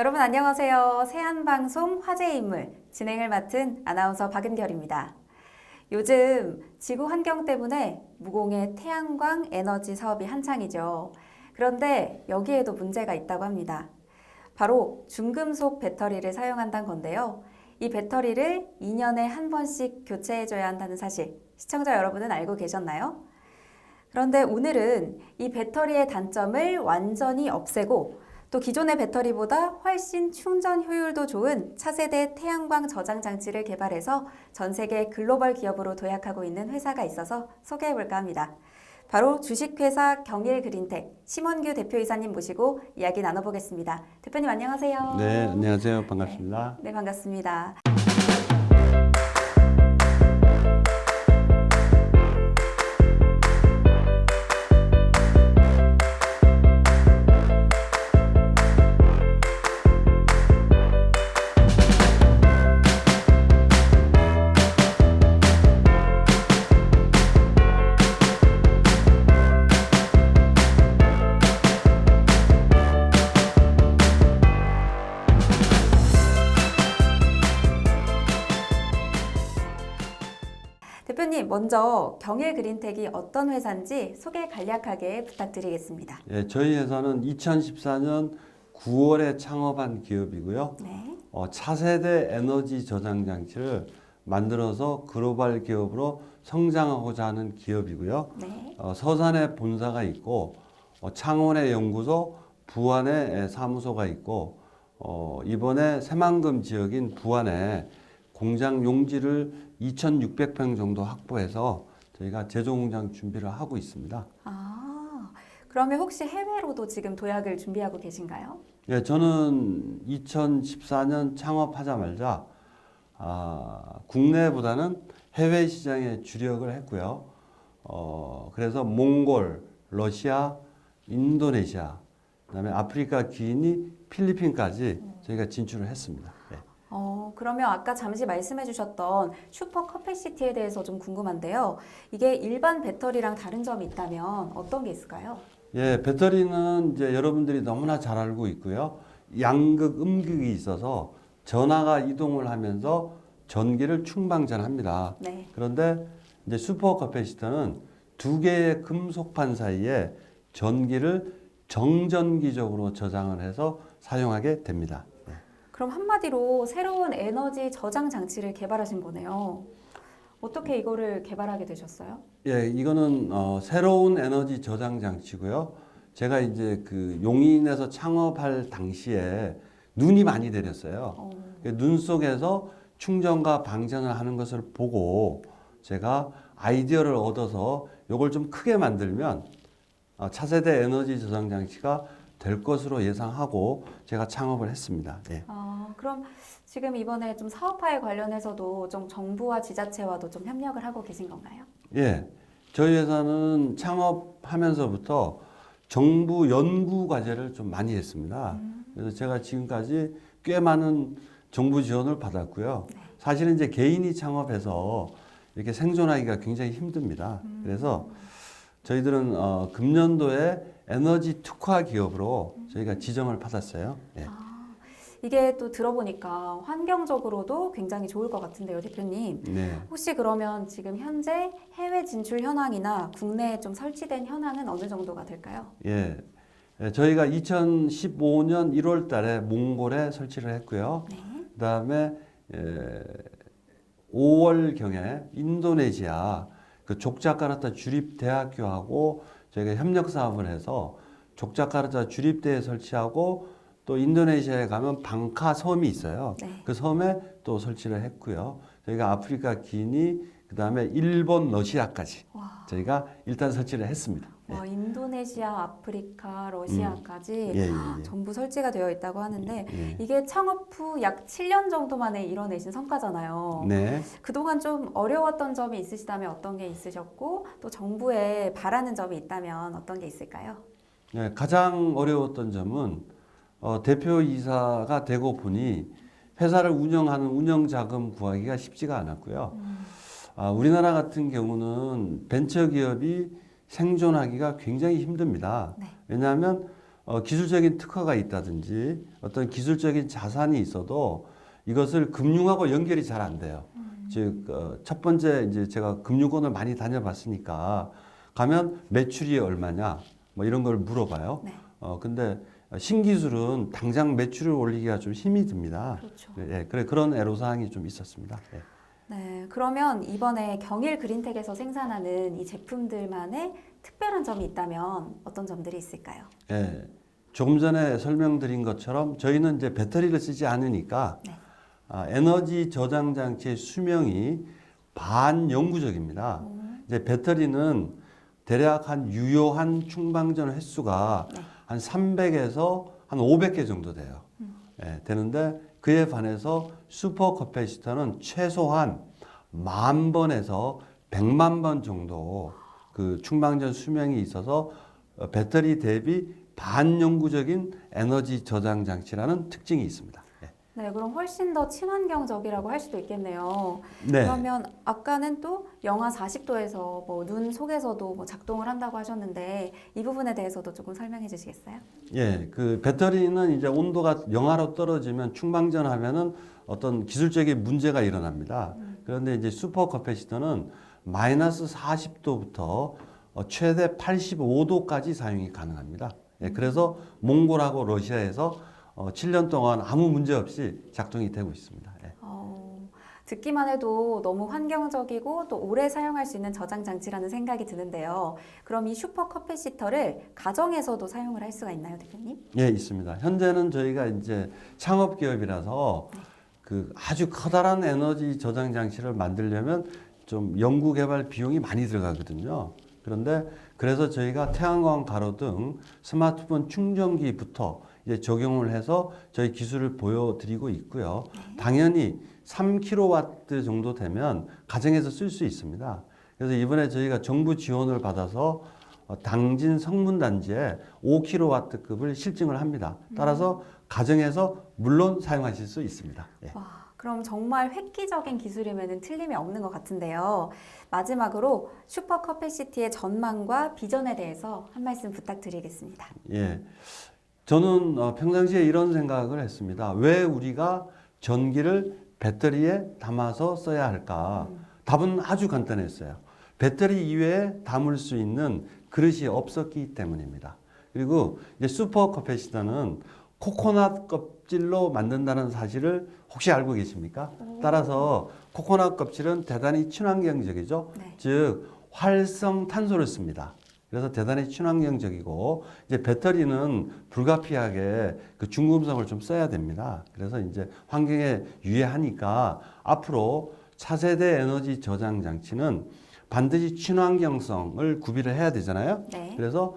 여러분 안녕하세요. 세안방송 화제의 인물 진행을 맡은 아나운서 박은결입니다. 요즘 지구 환경 때문에 무공해 태양광 에너지 사업이 한창이죠. 그런데 여기에도 문제가 있다고 합니다. 바로 중금속 배터리를 사용한다는 건데요. 이 배터리를 2년에 한 번씩 교체해줘야 한다는 사실, 시청자 여러분은 알고 계셨나요? 그런데 오늘은 이 배터리의 단점을 완전히 없애고 또 기존의 배터리보다 훨씬 충전 효율도 좋은 차세대 태양광 저장 장치를 개발해서 전 세계 글로벌 기업으로 도약하고 있는 회사가 있어서 소개해볼까 합니다. 바로 주식회사 경일그린텍 심원규 대표이사님 모시고 이야기 나눠보겠습니다. 대표님 안녕하세요. 네, 안녕하세요. 반갑습니다. 네, 반갑습니다. 대표님, 먼저 경일그린텍이 어떤 회사인지 소개 간략하게 부탁드리겠습니다. 예, 저희 회사는 2014년 9월에 창업한 기업이고요. 네. 차세대 에너지 저장 장치를 만들어서 글로벌 기업으로 성장하고자 하는 기업이고요. 네. 서산에 본사가 있고 창원에 연구소, 부안에 사무소가 있고 이번에 새만금 지역인 부안에 공장 용지를 2,600평 정도 확보해서 저희가 제조 공장 준비를 하고 있습니다. 그러면 혹시 해외로도 지금 도약을 준비하고 계신가요? 예, 저는 2014년 창업하자마자 국내보다는 해외 시장에 주력을 했고요. 그래서 몽골, 러시아, 인도네시아, 그다음에 아프리카, 기니, 필리핀까지 저희가 진출을 했습니다. 예. 그러면 아까 잠시 말씀해 주셨던 슈퍼 커패시티에 대해서 좀 궁금한데요. 이게 일반 배터리랑 다른 점이 있다면 어떤 게 있을까요? 예, 배터리는 이제 여러분들이 너무나 잘 알고 있고요. 양극, 음극이 있어서 전하가 이동을 하면서 전기를 충방전합니다. 네. 그런데 이제 슈퍼 커패시터는 두 개의 금속판 사이에 전기를 정전기적으로 저장을 해서 사용하게 됩니다. 예. 그럼 한마디로 새로운 에너지 저장 장치를 개발하신 거네요. 어떻게 이거를 개발하게 되셨어요? 예, 이거는 새로운 에너지 저장 장치고요. 제가 이제 그 용인에서 창업할 당시에 눈이 많이 내렸어요. 눈 속에서 충전과 방전을 하는 것을 보고 제가 아이디어를 얻어서 이걸 좀 크게 만들면 차세대 에너지 저장 장치가 될 것으로 예상하고 제가 창업을 했습니다. 예. 그럼 지금 이번에 좀 사업화에 관련해서도 좀 정부와 지자체와도 좀 협력을 하고 계신 건가요? 예. 저희 회사는 창업하면서부터 정부 연구 과제를 좀 많이 했습니다. 그래서 제가 지금까지 꽤 많은 정부 지원을 받았고요. 사실은 이제 개인이 창업해서 이렇게 생존하기가 굉장히 힘듭니다. 그래서 저희들은 금년도에 에너지 특화 기업으로 저희가 지정을 받았어요. 예. 이게 또 들어보니까 환경적으로도 굉장히 좋을 것 같은데요, 대표님. 네. 혹시 그러면 지금 현재 해외 진출 현황이나 국내에 좀 설치된 현황은 어느 정도가 될까요? 예. 저희가 2015년 1월 달에 몽골에 설치를 했고요. 네. 그다음에 5월경에 인도네시아 그 족자카르타 주립대학교하고 저희가 협력 사업을 해서 족자카르타 주립대에 설치하고 또 인도네시아에 가면 방카 섬이 있어요. 네. 그 섬에 또 설치를 했고요. 저희가 아프리카 기니 그다음에 일본 러시아까지 와. 저희가 일단 설치를 했습니다. 와, 인도네시아, 아프리카, 러시아까지 예. 전부 설치가 되어 있다고 하는데 예. 이게 창업 후 약 7년 정도 만에 이뤄내신 성과잖아요. 네. 그동안 좀 어려웠던 점이 있으시다면 어떤 게 있으셨고 또 정부에 바라는 점이 있다면 어떤 게 있을까요? 네, 가장 어려웠던 점은 대표이사가 되고 보니 회사를 운영하는 운영 자금 구하기가 쉽지가 않았고요. 우리나라 같은 경우는 벤처 기업이 생존하기가 굉장히 힘듭니다. 네. 왜냐하면 기술적인 특허가 있다든지 어떤 기술적인 자산이 있어도 이것을 금융하고 연결이 잘 안 돼요. 즉, 첫 번째 이제 제가 금융권을 많이 다녀봤으니까 가면 매출이 얼마냐 뭐 이런 걸 물어봐요. 네. 근데 신기술은 당장 매출을 올리기가 좀 힘이 듭니다. 그렇죠. 예, 그래 그런 애로사항이 좀 있었습니다. 예. 네, 그러면 이번에 경일 그린텍에서 생산하는 이 제품들만의 특별한 점이 있다면 어떤 점들이 있을까요? 예, 조금 전에 설명드린 것처럼 저희는 이제 배터리를 쓰지 않으니까 네. 에너지 저장 장치의 수명이 반영구적입니다. 이제 배터리는 대략 한 유효한 충방전 횟수가 네. 한 300에서 한 500개 정도 돼요. 예, 되는데 그에 반해서 슈퍼 커패시터는 최소한 10,000번에서 1,000,000번 정도 그 충방전 수명이 있어서 배터리 대비 반영구적인 에너지 저장 장치라는 특징이 있습니다. 예. 네, 그럼 훨씬 더 친환경적이라고 할 수도 있겠네요. 네. 그러면 아까는 또 영하 40도에서 뭐 눈 속에서도 뭐 작동을 한다고 하셨는데 이 부분에 대해서도 조금 설명해 주시겠어요? 예, 그 배터리는 이제 온도가 영하로 떨어지면 충방전하면은 어떤 기술적인 문제가 일어납니다. 그런데 이제 슈퍼 커패시터는 마이너스 40도부터 최대 85도까지 사용이 가능합니다. 예, 그래서 몽골하고 러시아에서 7년 동안 아무 문제 없이 작동이 되고 있습니다. 예. 듣기만 해도 너무 환경적이고 또 오래 사용할 수 있는 저장 장치라는 생각이 드는데요. 그럼 이 슈퍼 커패시터를 가정에서도 사용을 할 수가 있나요, 대표님? 예, 있습니다. 현재는 저희가 이제 창업 기업이라서 그 아주 커다란 에너지 저장 장치를 만들려면 좀 연구 개발 비용이 많이 들어가거든요. 그런데 그래서 저희가 태양광 가로등 스마트폰 충전기부터 이제 적용을 해서 저희 기술을 보여드리고 있고요. 당연히 3kW 정도 되면 가정에서 쓸 수 있습니다. 그래서 이번에 저희가 정부 지원을 받아서 당진 성문단지에 5kW급을 실증을 합니다. 따라서 가정에서 물론 사용하실 수 있습니다. 예. 와, 그럼 정말 획기적인 기술이면 틀림이 없는 것 같은데요. 마지막으로 슈퍼 커패시티의 전망과 비전에 대해서 한 말씀 부탁드리겠습니다. 예. 저는 평상시에 이런 생각을 했습니다. 왜 우리가 전기를 배터리에 담아서 써야 할까? 답은 아주 간단했어요. 배터리 이외에 담을 수 있는 그릇이 없었기 때문입니다. 그리고 이제 슈퍼 커패시터는 코코넛 껍질로 만든다는 사실을 혹시 알고 계십니까? 따라서 코코넛 껍질은 대단히 친환경적이죠. 네. 즉 활성 탄소를 씁니다. 그래서 대단히 친환경적이고 이제 배터리는 불가피하게 그 중금속을 좀 써야 됩니다. 그래서 이제 환경에 유해하니까 앞으로 차세대 에너지 저장 장치는 반드시 친환경성을 구비를 해야 되잖아요. 네. 그래서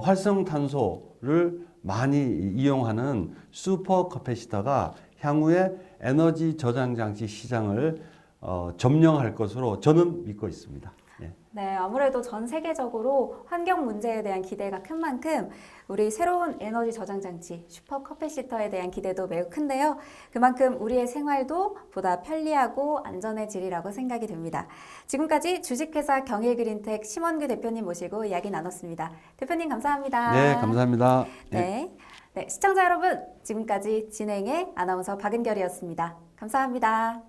활성 탄소를 많이 이용하는 슈퍼 커패시터가 향후에 에너지 저장 장치 시장을 점령할 것으로 저는 믿고 있습니다. 예. 네, 아무래도 전 세계적으로 환경 문제에 대한 기대가 큰 만큼 우리 새로운 에너지 저장 장치 슈퍼 커패시터에 대한 기대도 매우 큰데요. 그만큼 우리의 생활도 보다 편리하고 안전해지리라고 생각이 듭니다. 지금까지 주식회사 경일그린텍 심원규 대표님 모시고 이야기 나눴습니다. 대표님 감사합니다. 네, 감사합니다. 네. 네, 시청자 여러분, 지금까지 진행의 아나운서 박은결이었습니다. 감사합니다.